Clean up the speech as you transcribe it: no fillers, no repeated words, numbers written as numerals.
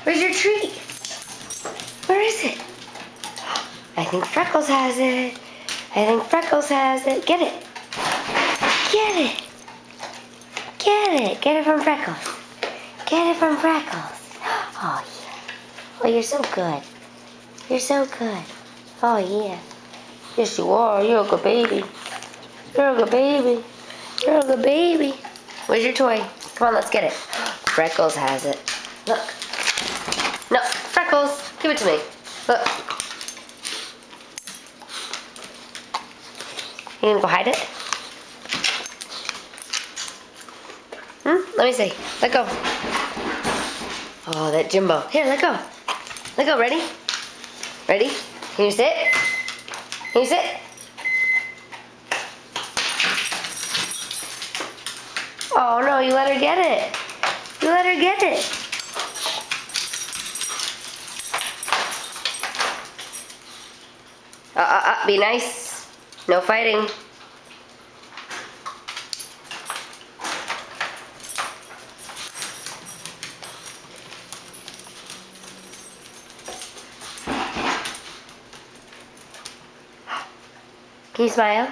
Where's your treat? Where is it? I think Freckles has it. I think Freckles has it. Get it. Get it. Get it. Get it from Freckles. Get it from Freckles. Oh, yeah. Oh, you're so good. You're so good. Oh, yeah. Yes, you are. You're a good baby. You're a good baby. You're a good baby. Where's your toy? Come on, let's get it. Freckles has it. Look. No, Freckles. Give it to me. Look. You gonna go hide it? Let me see. Let go. Oh, that Jimbo. Here, let go. Let go. Ready? Ready? Can you sit? Can you sit? Oh no, you let her get it. You let her get it. Be nice. No fighting. Can you smile?